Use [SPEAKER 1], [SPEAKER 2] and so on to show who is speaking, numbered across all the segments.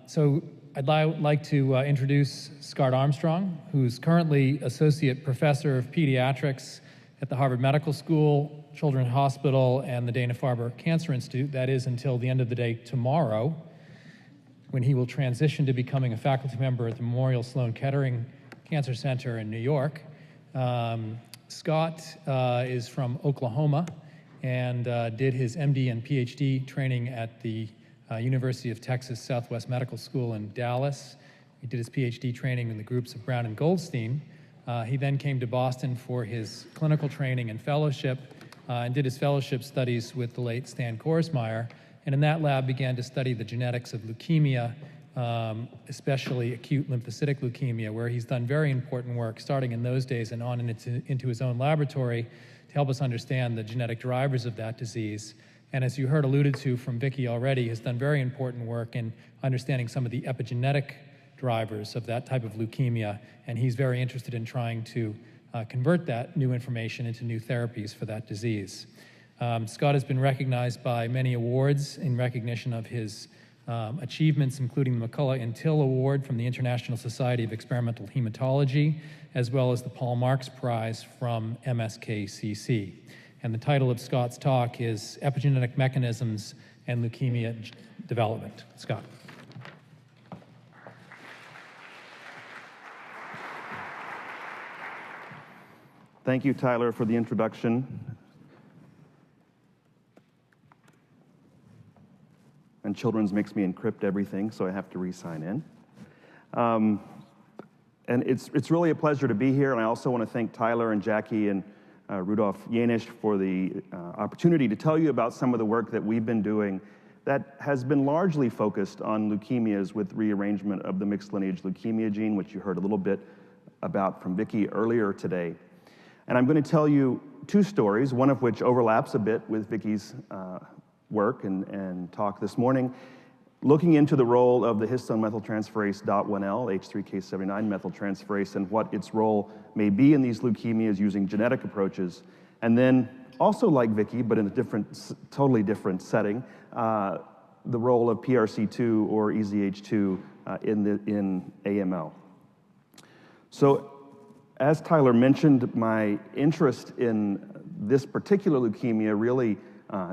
[SPEAKER 1] So I'd like to introduce Scott Armstrong, who's currently Associate Professor of Pediatrics at the Harvard Medical School, Children's Hospital, and the Dana-Farber Cancer Institute. That is until the end of the day tomorrow, when he will transition to becoming a faculty member at the Memorial Sloan Kettering Cancer Center in New York. Scott is from Oklahoma and did his MD and PhD training at the University of Texas Southwest Medical School in Dallas. He did his PhD training in the groups of Brown and Goldstein. He then came to Boston for his clinical training and fellowship and did his fellowship studies with the late Stan Korsmeyer, and in that lab began to study the genetics of leukemia, especially acute lymphocytic leukemia, where he's done very important work starting in those days and on into his own laboratory to help us understand the genetic drivers of that disease. And as you heard alluded to from Vicki already, has done very important work in understanding some of the epigenetic drivers of that type of leukemia, and he's very interested in trying to convert that new information into new therapies for that disease. Scott has been recognized by many awards in recognition of his achievements, including the McCullough and Till Award from the International Society of Experimental Hematology, as well as the Paul Marks Prize from MSKCC. And the title of Scott's talk is Epigenetic Mechanisms and Leukemia Development. Scott.
[SPEAKER 2] Thank you, Tyler, for the introduction. And Children's makes me encrypt everything, so I have to re-sign in. And it's really a pleasure to be here, and I also want to thank Tyler and Jackie and Rudolf Janisch for the opportunity to tell you about some of the work that we've been doing that has been largely focused on leukemias with rearrangement of the mixed lineage leukemia gene, which you heard a little bit about from Vicki earlier today. And I'm going to tell you two stories, one of which overlaps a bit with Vicki's work and talk this morning, looking into the role of the histone methyltransferase .1L, H3K79 methyltransferase, and what its role may be in these leukemias using genetic approaches. And then, also like Vicki, but in a totally different setting, the role of PRC2 or EZH2 in AML. So, as Tyler mentioned, my interest in this particular leukemia really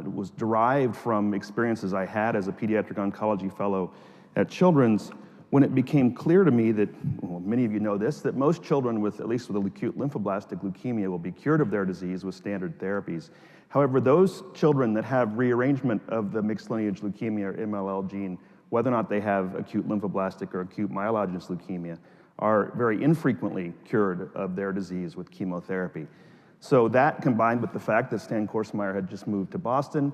[SPEAKER 2] was derived from experiences I had as a pediatric oncology fellow at Children's, when it became clear to me that, well, many of you know this, that most children with, at least with acute lymphoblastic leukemia, will be cured of their disease with standard therapies. However, those children that have rearrangement of the mixed lineage leukemia or MLL gene, whether or not they have acute lymphoblastic or acute myelogenous leukemia, are very infrequently cured of their disease with chemotherapy. So that, combined with the fact that Stan Korsmeyer had just moved to Boston,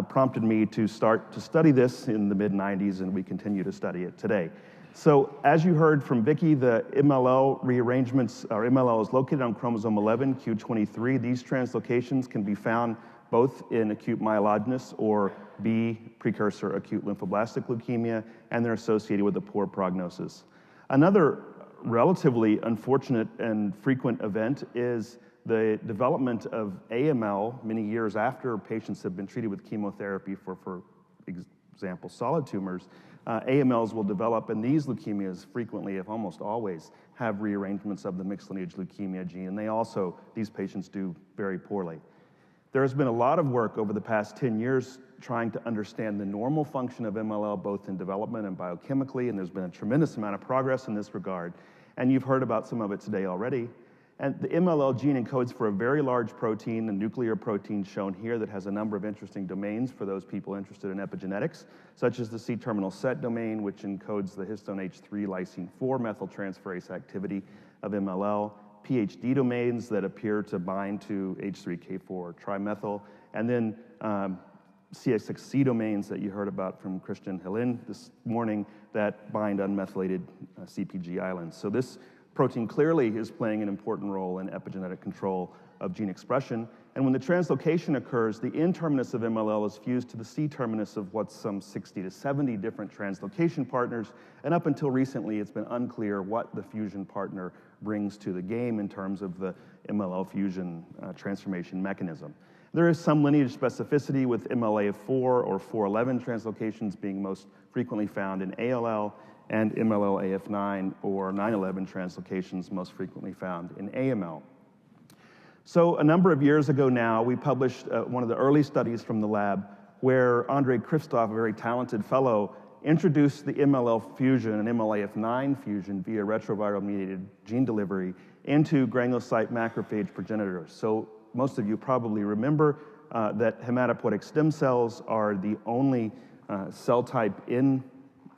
[SPEAKER 2] prompted me to start to study this in the mid-90s, and we continue to study it today. So as you heard from Vicki, the MLL rearrangements, or MLL is located on chromosome 11, Q23. These translocations can be found both in acute myelogenous or B precursor acute lymphoblastic leukemia, and they're associated with a poor prognosis. Another relatively unfortunate and frequent event is the development of AML many years after patients have been treated with chemotherapy for example, solid tumors. AMLs will develop, and these leukemias frequently, if almost always, have rearrangements of the mixed lineage leukemia gene, and these patients do very poorly. There has been a lot of work over the past 10 years trying to understand the normal function of MLL, both in development and biochemically, and there's been a tremendous amount of progress in this regard. And you've heard about some of it today already. And the MLL gene encodes for a very large protein, a nuclear protein shown here that has a number of interesting domains for those people interested in epigenetics, such as the C-terminal set domain, which encodes the histone H3 lysine 4 methyltransferase activity of MLL, PhD domains that appear to bind to H3K4 trimethyl, and then CX6C domains that you heard about from Christian Helin this morning that bind unmethylated CpG islands. So this protein clearly is playing an important role in epigenetic control of gene expression. And when the translocation occurs, the N-terminus of MLL is fused to the C-terminus of what's some 60 to 70 different translocation partners. And up until recently, it's been unclear what the fusion partner brings to the game in terms of the MLL fusion transformation mechanism. There is some lineage specificity with MLA4 or 411 translocations being most frequently found in ALL, and MLL-AF9 or 9/11 translocations most frequently found in AML. So a number of years ago now, we published one of the early studies from the lab where Andrei Kristof, a very talented fellow, introduced the MLL fusion and MLAF9 fusion via retroviral-mediated gene delivery into granulocyte macrophage progenitors. So most of you probably remember that hematopoietic stem cells are the only cell type in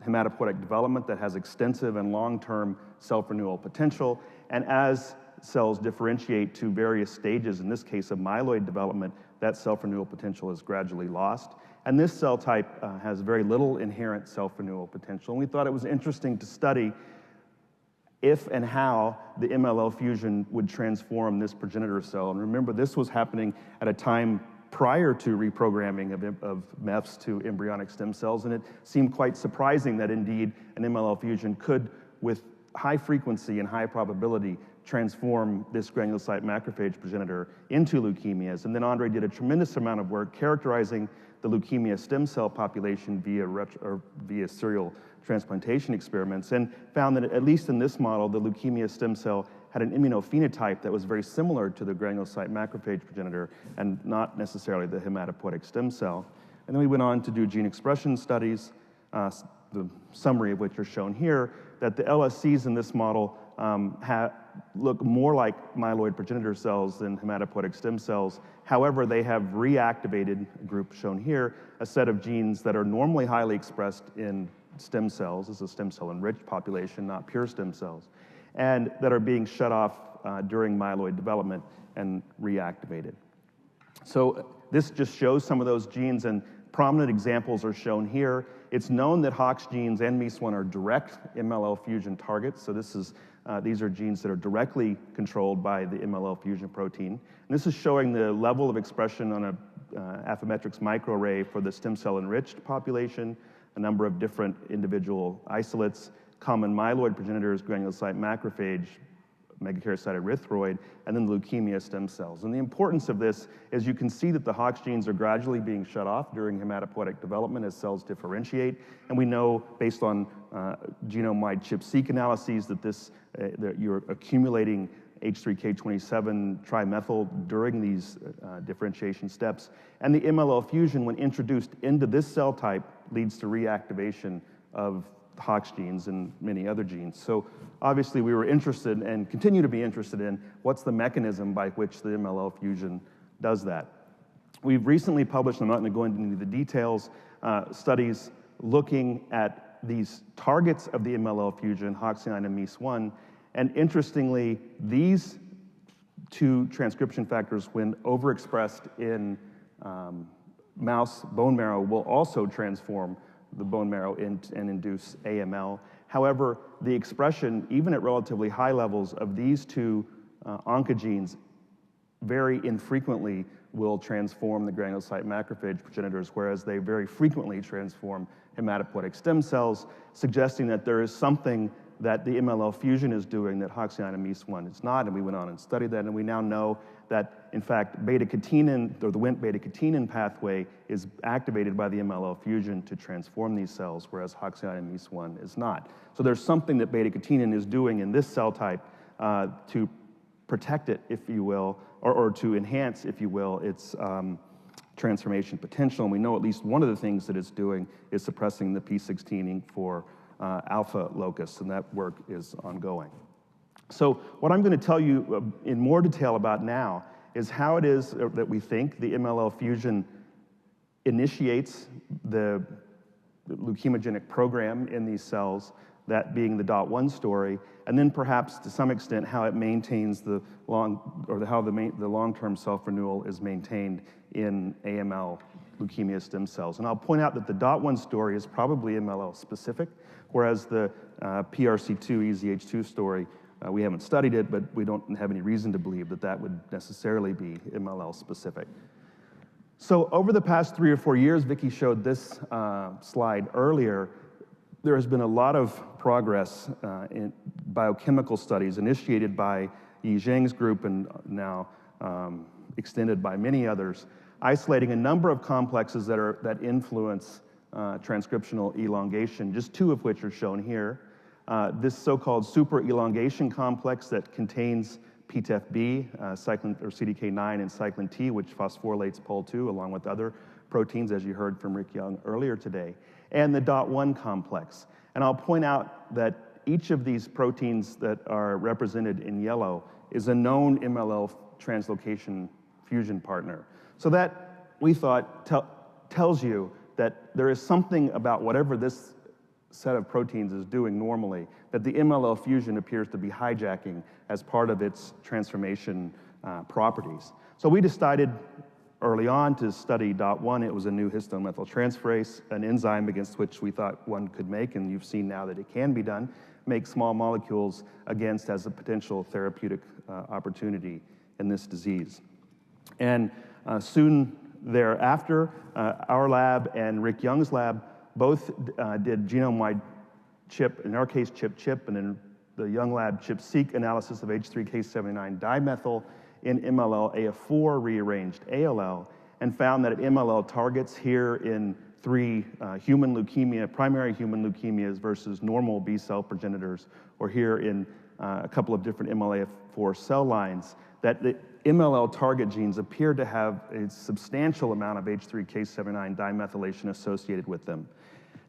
[SPEAKER 2] hematopoietic development that has extensive and long-term self-renewal potential. And as cells differentiate to various stages, in this case of myeloid development, that self-renewal potential is gradually lost. And this cell type has very little inherent self-renewal potential. And we thought it was interesting to study if and how the MLL fusion would transform this progenitor cell. And remember, this was happening at a time prior to reprogramming of MEFs to embryonic stem cells, and it seemed quite surprising that indeed an MLL fusion could, with high frequency and high probability, transform this granulocyte macrophage progenitor into leukemias. And then Andre did a tremendous amount of work characterizing the leukemia stem cell population via serial transplantation experiments, and found that at least in this model, the leukemia stem cell had an immunophenotype that was very similar to the granulocyte macrophage progenitor and not necessarily the hematopoietic stem cell. And then we went on to do gene expression studies, the summary of which are shown here, that the LSCs in this model look more like myeloid progenitor cells than hematopoietic stem cells. However, they have reactivated, a group shown here, a set of genes that are normally highly expressed in stem cells. This is a stem cell enriched population, not pure stem cells, and that are being shut off during myeloid development and reactivated. So this just shows some of those genes, and prominent examples are shown here. It's known that Hox genes and MEIS1 are direct MLL fusion targets. So these are genes that are directly controlled by the MLL fusion protein. And this is showing the level of expression on a Affymetrix microarray for the stem cell enriched population, a number of different individual isolates, common myeloid progenitors, granulocyte macrophage, megakaryocyte erythroid, and then the leukemia stem cells. And the importance of this is you can see that the Hox genes are gradually being shut off during hematopoietic development as cells differentiate. And we know, based on genome-wide ChIP-seq analyses, that you're accumulating H3K27 trimethyl during these differentiation steps. And the MLL fusion, when introduced into this cell type, leads to reactivation of Hox genes and many other genes. So obviously we were interested and continue to be interested in what's the mechanism by which the MLL fusion does that. We've recently published, I'm not going to go into the details, studies looking at these targets of the MLL fusion, HOXA9 and MEIS1, and interestingly, these two transcription factors, when overexpressed in mouse bone marrow, will also transform the bone marrow and induce AML. However, the expression, even at relatively high levels of these two oncogenes, very infrequently will transform the granulocyte macrophage progenitors, whereas they very frequently transform hematopoietic stem cells, suggesting that there is something that the MLL fusion is doing that HOXA9 and MEIS1 is not, and we went on and studied that, and we now know that, in fact, beta-catenin, or the Wnt beta-catenin pathway, is activated by the MLL fusion to transform these cells, whereas HOXA9 and MEIS1 is not. So there's something that beta-catenin is doing in this cell type to protect it, if you will, or to enhance, if you will, its transformation potential. And we know at least one of the things that it's doing is suppressing the P16 alpha locus, and that work is ongoing. So what I'm going to tell you in more detail about now is how it is that we think the MLL fusion initiates the leukemogenic program in these cells, that being the DOT1 story, and then perhaps to some extent how it maintains the long-term self-renewal is maintained in AML leukemia stem cells. And I'll point out that the DOT1 story is probably MLL specific, whereas the PRC2 EZH2 story, we haven't studied it, but we don't have any reason to believe that that would necessarily be MLL specific. So over the past 3 or 4 years, Vicki showed this slide earlier, there has been a lot of progress in biochemical studies initiated by Yi Zhang's group and now extended by many others, isolating a number of complexes that influence transcriptional elongation, just two of which are shown here. This so-called super elongation complex that contains PTEF-B, cyclin or CDK9 and cyclin T, which phosphorylates POL2 along with other proteins, as you heard from Rick Young earlier today, and the DOT1 complex. And I'll point out that each of these proteins that are represented in yellow is a known MLL translocation fusion partner. So that, we thought, tells you that there is something about whatever this set of proteins is doing normally that the MLL fusion appears to be hijacking as part of its transformation properties. So we decided early on to study DOT1. It was a new histone methyltransferase, an enzyme against which we thought one could make, and you've seen now that it can be done, make small molecules against as a potential therapeutic opportunity in this disease. And soon thereafter, our lab and Rick Young's lab both did genome-wide CHIP, in our case CHIP-CHIP, and in the Young lab CHIP-seq analysis of H3K79 dimethyl in MLL-AF4 rearranged ALL, and found that MLL targets here in 3 human leukemia, primary human leukemias versus normal B-cell progenitors, or here in a couple of different MLL-AF4 cell lines, that the MLL target genes appear to have a substantial amount of H3K79 dimethylation associated with them.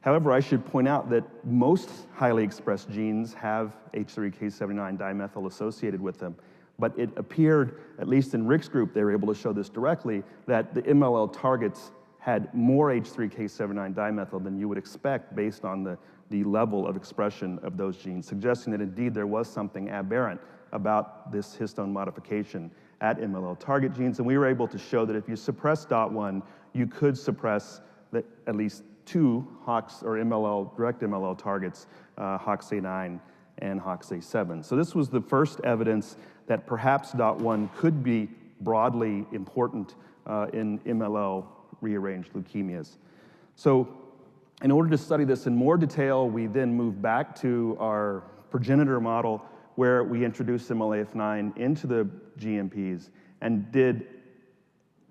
[SPEAKER 2] However, I should point out that most highly expressed genes have H3K79 dimethyl associated with them, but it appeared, at least in Rick's group, they were able to show this directly, that the MLL targets had more H3K79 dimethyl than you would expect based on the level of expression of those genes, suggesting that indeed there was something aberrant about this histone modification at MLL target genes. And we were able to show that if you suppress DOT1, you could suppress at least 2 HOX or MLL, direct MLL targets, HOXA9 and HOXA7. So this was the first evidence that perhaps DOT1 could be broadly important in MLL rearranged leukemias. So in order to study this in more detail, we then moved back to our progenitor model where we introduced MLAF9 into the GMPs and did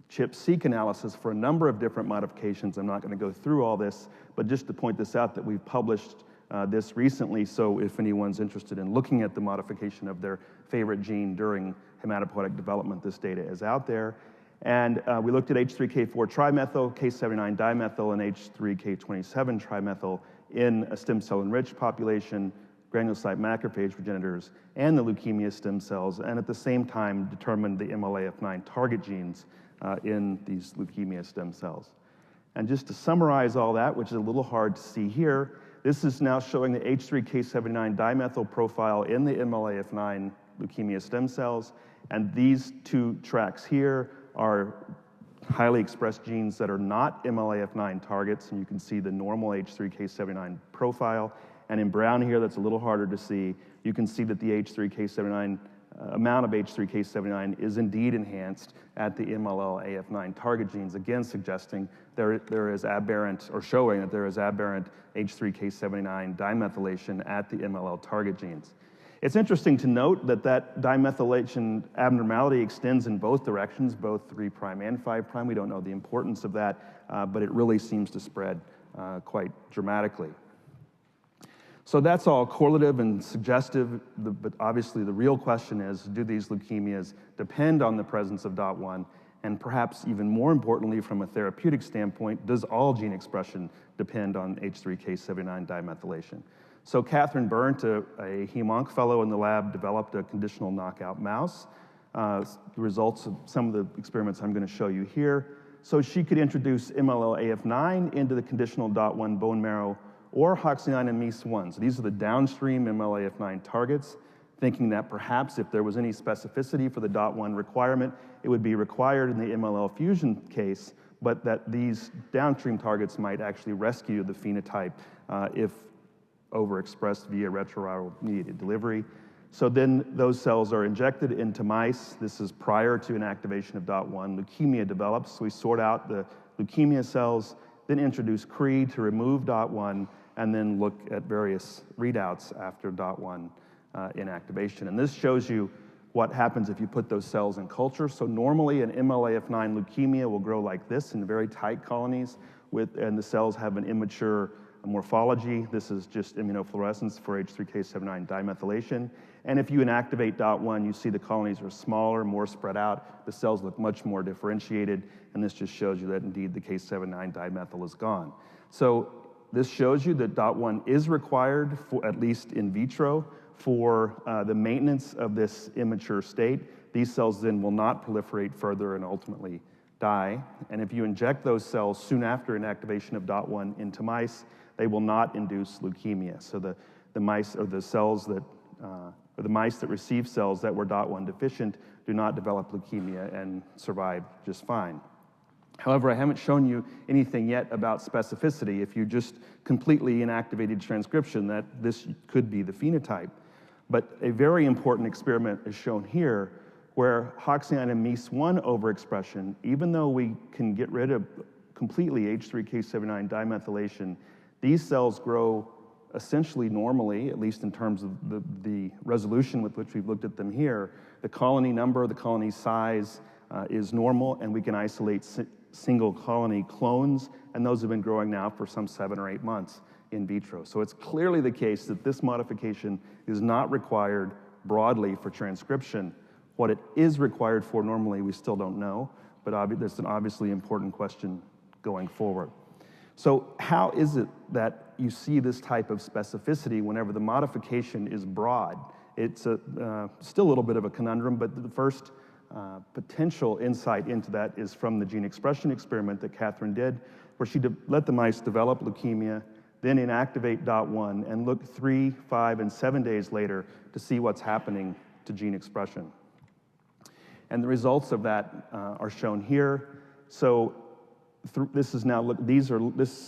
[SPEAKER 2] CHIP-seq analysis for a number of different modifications. I'm not going to go through all this, but just to point this out that we've published this recently, so if anyone's interested in looking at the modification of their favorite gene during hematopoietic development, this data is out there. And we looked at H3K4 trimethyl, K79 dimethyl, and H3K27 trimethyl in a stem cell enriched population, granulocyte macrophage progenitors, and the leukemia stem cells, and at the same time determined the MLAF9 target genes in these leukemia stem cells. And just to summarize all that, which is a little hard to see here, this is now showing the H3K79 dimethyl profile in the MLAF9 leukemia stem cells, and these 2 tracks here are highly expressed genes that are not MLAF9 targets, and you can see the normal H3K79 profile. And in brown here, that's a little harder to see, you can see that the H3K79 amount of H3K79 is indeed enhanced at the MLL-AF9 target genes, again suggesting there is aberrant, or showing that there is aberrant H3K79 dimethylation at the MLL target genes. It's interesting to note that that dimethylation abnormality extends in both directions, both 3' and 5'. We don't know the importance of that, but it really seems to spread quite dramatically. So that's all correlative and suggestive, but obviously the real question is, do these leukemias depend on the presence of DOT1? And perhaps even more importantly, from a therapeutic standpoint, does all gene expression depend on H3K79 dimethylation? So Catherine Berndt, a hem-onc fellow in the lab, developed a conditional knockout mouse. The results of some of the experiments I'm going to show you here. So she could introduce MLL-AF9 into the conditional DOT1 bone marrow, or HOXA9 and MEIS1. So these are the downstream MLAF9 targets, thinking that perhaps if there was any specificity for the DOT1 requirement, it would be required in the MLL fusion case, but that these downstream targets might actually rescue the phenotype if overexpressed via retroviral mediated delivery. So then those cells are injected into mice. This is prior to inactivation of DOT1. Leukemia develops, so we sort out the leukemia cells, then introduce CRE to remove DOT1, and then look at various readouts after DOT1 inactivation. And this shows you what happens if you put those cells in culture. So normally an MLAF9 leukemia will grow like this in very tight colonies, and the cells have an immature morphology. This is just immunofluorescence for H3K79 dimethylation. And if you inactivate DOT1, you see the colonies are smaller, more spread out. The cells look much more differentiated, and this just shows you that indeed the K79 dimethyl is gone. So this shows you that DOT1 is required, for, at least in vitro, for the maintenance of this immature state. These cells then will not proliferate further and ultimately die. And if you inject those cells soon after inactivation of DOT1 into mice, they will not induce leukemia. So the mice or the cells that or the mice that receive cells that were DOT1 deficient do not develop leukemia and survive just fine. However, I haven't shown you anything yet about specificity. If you just completely inactivated transcription, that this could be the phenotype. But a very important experiment is shown here where Hoxian and MEIS1 overexpression, even though we can get rid of completely H3K79 dimethylation, these cells grow essentially normally, at least in terms of the resolution with which we've looked at them here. The colony number, the colony size is normal, and we can isolate single colony clones, and those have been growing now for some 7 or 8 months in vitro. So it's clearly the case that this modification is not required broadly for transcription. What it is required for normally, we still don't know, but that's an obviously important question going forward. So how is it that you see this type of specificity whenever the modification is broad? It's still a little bit of a conundrum, but the first potential insight into that is from the gene expression experiment that Catherine did, where she let the mice develop leukemia, then inactivate DOT1, and look 3, 5, and 7 days later to see what's happening to gene expression. And the results of that are shown here. So this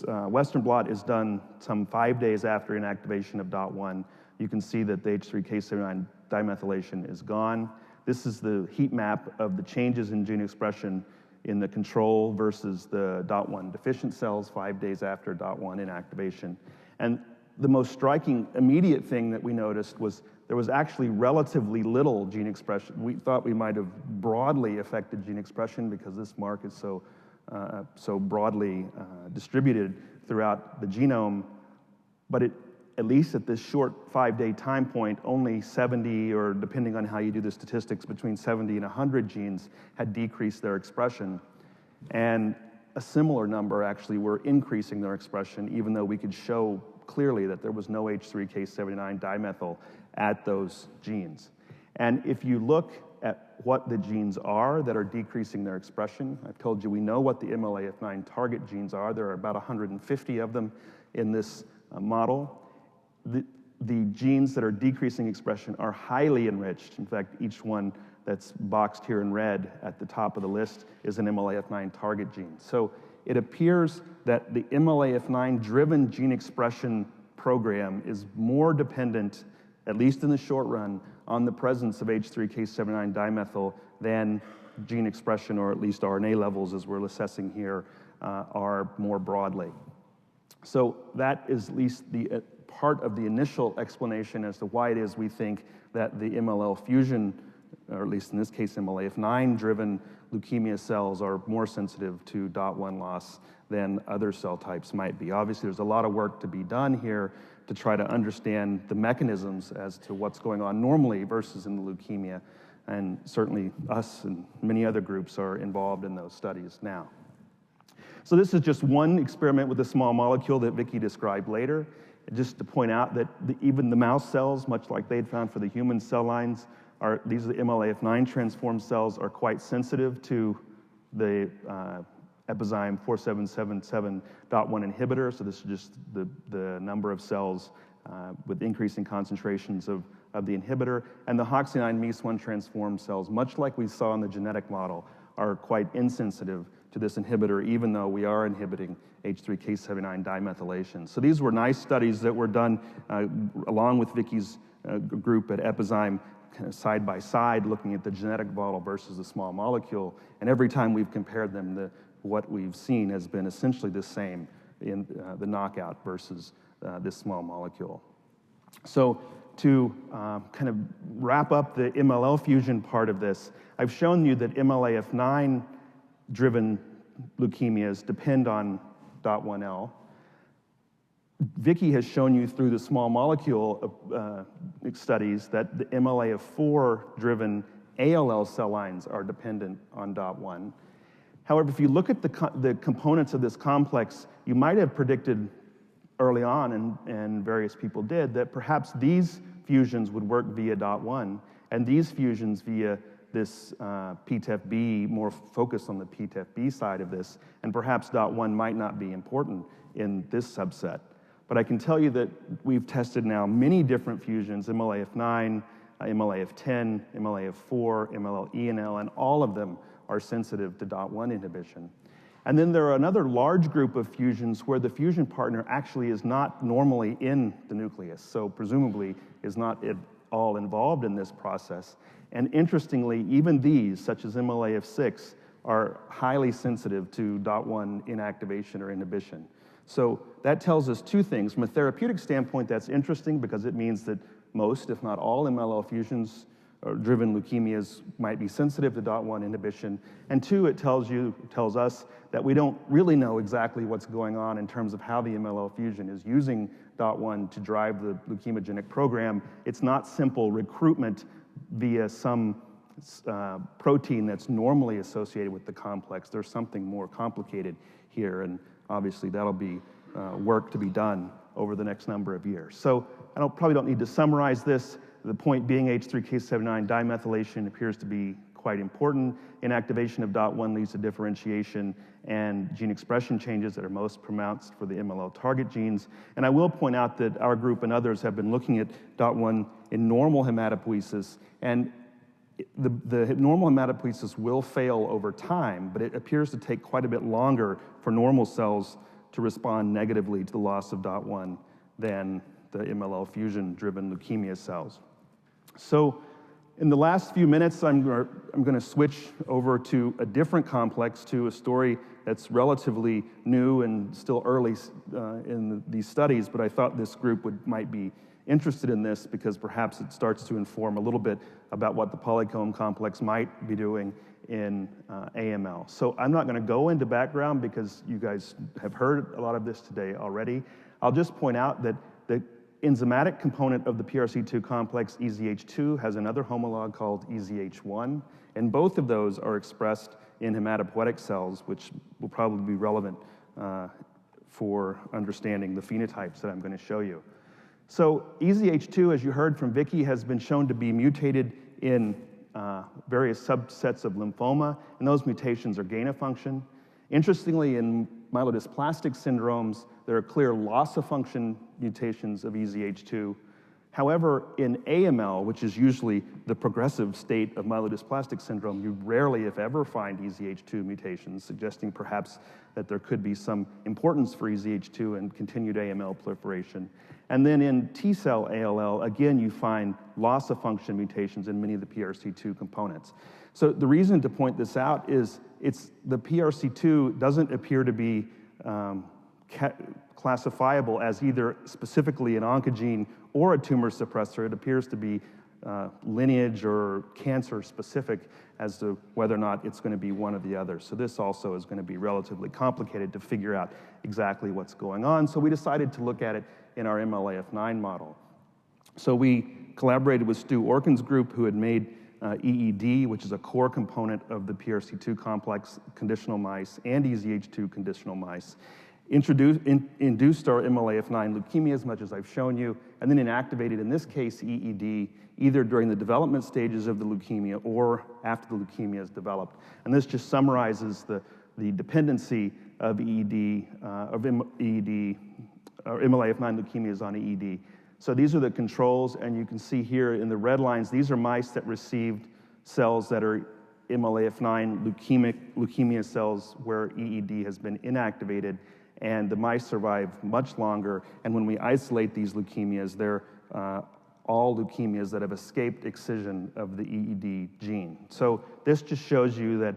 [SPEAKER 2] Western blot is done some 5 days after inactivation of DOT1. You can see that the H3K79 dimethylation is gone. This is the heat map of the changes in gene expression in the control versus the DOT1 deficient cells 5 days after DOT1 inactivation. And the most striking immediate thing that we noticed was there was actually relatively little gene expression. We thought we might have broadly affected gene expression because this mark is so broadly distributed throughout the genome, but at least at this short 5-day time point, only 70, or depending on how you do the statistics, between 70 and 100 genes had decreased their expression. And a similar number actually were increasing their expression, even though we could show clearly that there was no H3K79 dimethyl at those genes. And if you look at what the genes are that are decreasing their expression, I've told you we know what the MLAF9 target genes are. There are about 150 of them in this model. The genes that are decreasing expression are highly enriched. In fact, each one that's boxed here in red at the top of the list is an MLAF9 target gene. So it appears that the MLAF9-driven gene expression program is more dependent, at least in the short run, on the presence of H3K79 dimethyl than gene expression, or at least RNA levels, as we're assessing here, are more broadly. So that is at least the part of the initial explanation as to why it is we think that the MLL fusion, or at least in this case MLAF9-driven leukemia cells, are more sensitive to DOT1 loss than other cell types might be. Obviously, there's a lot of work to be done here to try to understand the mechanisms as to what's going on normally versus in the leukemia, and certainly us and many other groups are involved in those studies now. So this is just one experiment with a small molecule that Vicki described later. Just to point out that even the mouse cells, much like they'd found for the human cell lines, these are the MLAF9 transformed cells, are quite sensitive to the epizyme 4777.1 inhibitor. So this is just the number of cells with increasing concentrations of the inhibitor. And the Hoxian MEIS1 transformed cells, much like we saw in the genetic model, are quite insensitive to this inhibitor, even though we are inhibiting H3K79 dimethylation. So these were nice studies that were done along with Vicki's group at Epizyme, kind of side by side, looking at the genetic model versus the small molecule. And every time we've compared them, what we've seen has been essentially the same in the knockout versus this small molecule. So to kind of wrap up the MLL fusion part of this, I've shown you that MLAF9-driven leukemias depend on DOT1L. Vicky has shown you through the small molecule studies that the MLA4-driven ALL cell lines are dependent on DOT1. However, if you look at the components of this complex, you might have predicted early on, and various people did, that perhaps these fusions would work via DOT1, and these fusions via this PTEF-B, more focused on the PTEF-B side of this, and perhaps DOT1 might not be important in this subset. But I can tell you that we've tested now many different fusions, MLAF9, MLAF10, MLAF4, MLL-ENL, and all of them are sensitive to DOT1 inhibition. And then there are another large group of fusions where the fusion partner actually is not normally in the nucleus, so presumably is not at all involved in this process. And interestingly, even these, such as MLAF6, are highly sensitive to DOT1 inactivation or inhibition. So that tells us two things. From a therapeutic standpoint, that's interesting because it means that most, if not all, MLL fusions-driven leukemias might be sensitive to DOT1 inhibition. And two, it tells us that we don't really know exactly what's going on in terms of how the MLL fusion is using DOT1 to drive the leukemogenic program. It's not simple recruitment via some protein that's normally associated with the complex. There's something more complicated here, and obviously that'll be work to be done over the next number of years. So I probably don't need to summarize this. The point being H3K79 dimethylation appears to be quite important. Inactivation of DOT1 leads to differentiation and gene expression changes that are most pronounced for the MLL target genes. And I will point out that our group and others have been looking at DOT1 in normal hematopoiesis, and the normal hematopoiesis will fail over time, but it appears to take quite a bit longer for normal cells to respond negatively to the loss of DOT1 than the MLL fusion-driven leukemia cells. So in the last few minutes, I'm going to switch over to a different complex, to a story that's relatively new and still early in these studies, but I thought this group might be interested in this because perhaps it starts to inform a little bit about what the polycomb complex might be doing in AML. So I'm not going to go into background because you guys have heard a lot of this today already. I'll just point out that the enzymatic component of the PRC2 complex, EZH2, has another homolog called EZH1, and both of those are expressed in hematopoietic cells, which will probably be relevant for understanding the phenotypes that I'm going to show you. So EZH2, as you heard from Vicky, has been shown to be mutated in various subsets of lymphoma, and those mutations are gain-of-function. Interestingly, in myelodysplastic syndromes, there are clear loss-of-function mutations of EZH2. However, in AML, which is usually the progressive state of myelodysplastic syndrome, you rarely, if ever, find EZH2 mutations, suggesting perhaps that there could be some importance for EZH2 in continued AML proliferation. And then in T-cell ALL, again, you find loss-of-function mutations in many of the PRC2 components. So the reason to point this out is the PRC2 doesn't appear to be classifiable as either specifically an oncogene or a tumor suppressor. It appears to be lineage or cancer specific as to whether or not it's going to be one or the other. So this also is going to be relatively complicated to figure out exactly what's going on. So we decided to look at it in our MLAF9 model. So we collaborated with Stu Orkin's group, who had made EED, which is a core component of the PRC2 complex conditional mice, and EZH2 conditional mice, induced our MLAF9 leukemia, as much as I've shown you, and then inactivated, in this case, EED, either during the development stages of the leukemia or after the leukemia is developed. And this just summarizes the dependency of EED, or MLAF9 leukemias on EED. So these are the controls, and you can see here in the red lines, these are mice that received cells that are MLAF9 leukemia cells where EED has been inactivated, and the mice survive much longer. And when we isolate these leukemias, they're all leukemias that have escaped excision of the EED gene. So this just shows you that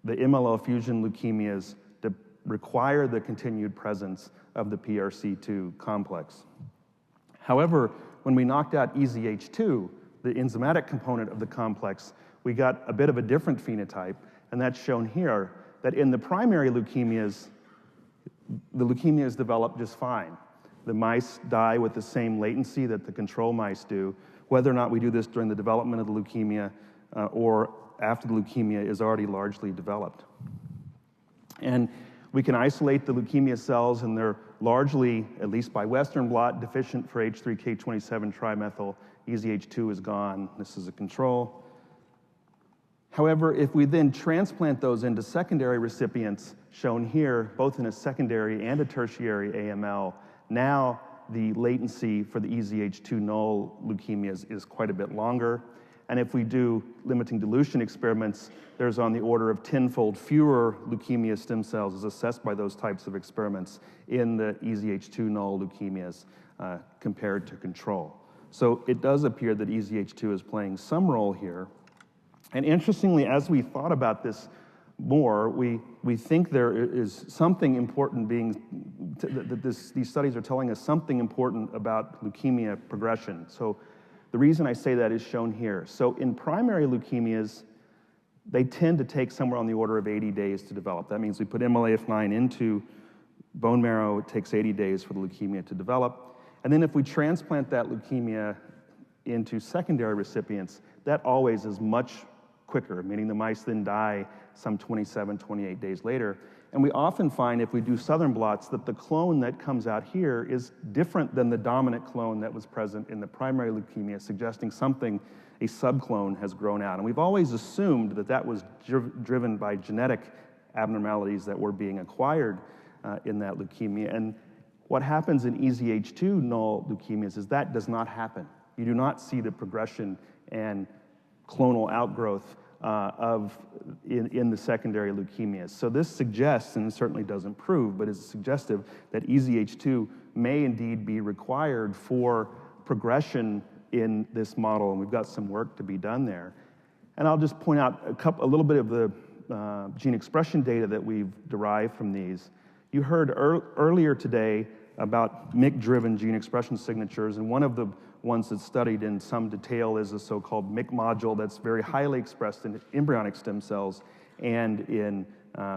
[SPEAKER 2] the MLL fusion leukemias require the continued presence of the PRC2 complex. However, when we knocked out EZH2, the enzymatic component of the complex, we got a bit of a different phenotype, and that's shown here, that in the primary leukemias, the leukemias develop just fine. The mice die with the same latency that the control mice do. Whether or not we do this during the development of the leukemia or after the leukemia is already largely developed. And we can isolate the leukemia cells, and they're largely, at least by Western blot, deficient for H3K27 trimethyl. EZH2 is gone. This is a control. However, if we then transplant those into secondary recipients, shown here, both in a secondary and a tertiary AML, now the latency for the EZH2 null leukemias is quite a bit longer. And if we do limiting dilution experiments, there's on the order of 10-fold fewer leukemia stem cells as assessed by those types of experiments in the EZH2 null leukemias compared to control. So it does appear that EZH2 is playing some role here. And interestingly, as we thought about this more, we think there is something important these studies are telling us something important about leukemia progression. So the reason I say that is shown here. So in primary leukemias, they tend to take somewhere on the order of 80 days to develop. That means we put MLA-F9 into bone marrow, it takes 80 days for the leukemia to develop. And then if we transplant that leukemia into secondary recipients, that always is much quicker, meaning the mice then die some 27, 28 days later. And we often find, if we do southern blots, that the clone that comes out here is different than the dominant clone that was present in the primary leukemia, suggesting a subclone has grown out. And we've always assumed that that was driven by genetic abnormalities that were being acquired in that leukemia. And what happens in EZH2 null leukemias is that does not happen. You do not see the progression and clonal outgrowth in the secondary leukemias. So this suggests, and it certainly doesn't prove, but is suggestive that EZH2 may indeed be required for progression in this model, and we've got some work to be done there. And I'll just point out a little bit of the gene expression data that we've derived from these. You heard earlier today about MYC-driven gene expression signatures, and one of the ones that's studied in some detail is a so-called MYC module that's very highly expressed in embryonic stem cells and in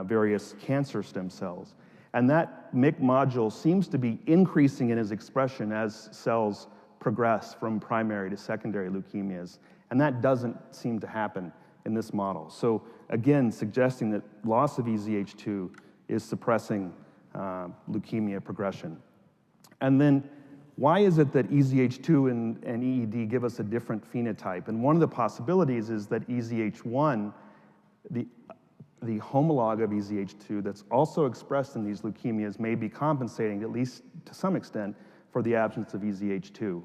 [SPEAKER 2] various cancer stem cells. And that MYC module seems to be increasing in its expression as cells progress from primary to secondary leukemias. And that doesn't seem to happen in this model. So again, suggesting that loss of EZH2 is suppressing leukemia progression. And then why is it that EZH2 and EED give us a different phenotype? And one of the possibilities is that EZH1, the homologue of EZH2 that's also expressed in these leukemias, may be compensating, at least to some extent, for the absence of EZH2.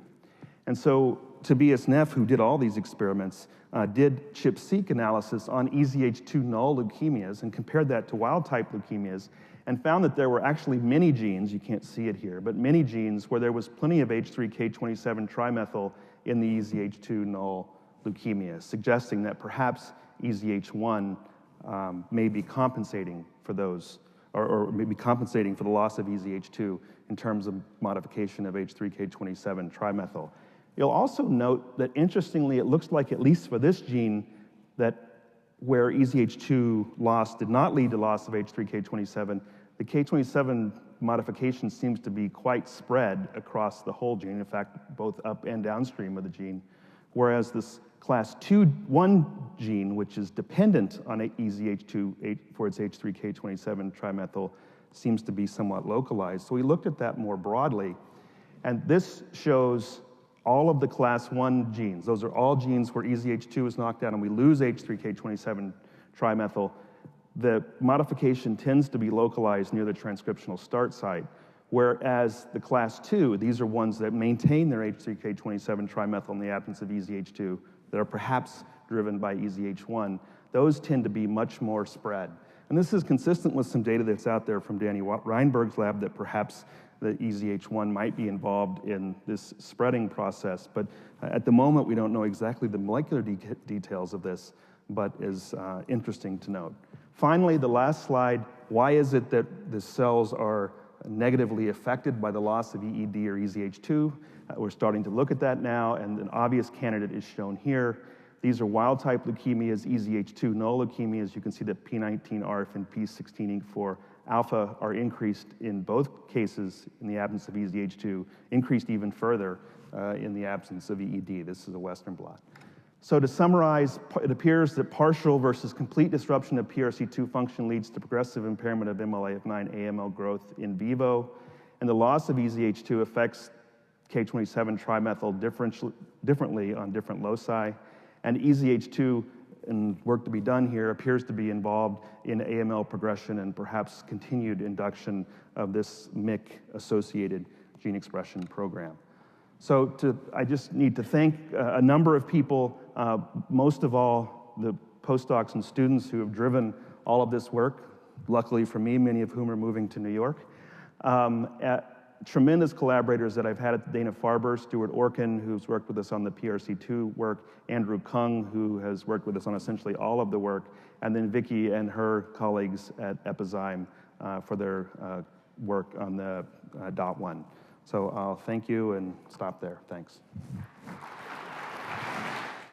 [SPEAKER 2] And so Tobias Neff, who did all these experiments, did ChIP-seq analysis on EZH2 null leukemias and compared that to wild-type leukemias, and found that there were actually many genes, you can't see it here, but many genes where there was plenty of H3K27 trimethyl in the EZH2 null leukemia, suggesting that perhaps EZH1 may be compensating for those, or may be compensating for the loss of EZH2 in terms of modification of H3K27 trimethyl. You'll also note that, interestingly, it looks like, at least for this gene, that where EZH2 loss did not lead to loss of H3K27, the K27 modification seems to be quite spread across the whole gene, in fact, both up and downstream of the gene, whereas this class 1 gene, which is dependent on EZH2 for its H3K27 trimethyl, seems to be somewhat localized. So we looked at that more broadly, and this shows all of the class 1 genes. Those are all genes where EZH2 is knocked out and we lose H3K27 trimethyl. The modification tends to be localized near the transcriptional start site, whereas the class 2, these are ones that maintain their H3K27 trimethyl in the absence of EZH2 that are perhaps driven by EZH1. Those tend to be much more spread. And this is consistent with some data that's out there from Danny Reinberg's lab that perhaps the EZH1 might be involved in this spreading process. But at the moment, we don't know exactly the molecular details of this, but is interesting to note. Finally, the last slide, why is it that the cells are negatively affected by the loss of EED or EZH2? We're starting to look at that now, and an obvious candidate is shown here. These are wild-type leukemias, EZH2 null leukemias. You can see that P19, ARF, and P16, EEC4 alpha are increased in both cases in the absence of EZH2, increased even further in the absence of EED. This is a Western blot. So to summarize, it appears that partial versus complete disruption of PRC2 function leads to progressive impairment of MLA-F9 AML growth in vivo, and the loss of EZH2 affects K27 trimethyl differently on different loci, and EZH2, and work to be done here, appears to be involved in AML progression and perhaps continued induction of this MYC-associated gene expression program. So I just need to thank a number of people, most of all the postdocs and students who have driven all of this work. Luckily for me, many of whom are moving to New York. Tremendous collaborators that I've had at the Dana-Farber, Stuart Orkin, who's worked with us on the PRC2 work, Andrew Kung, who has worked with us on essentially all of the work, and then Vicky and her colleagues at Epizyme for their work on the DOT1. So I'll thank you and stop there. Thanks.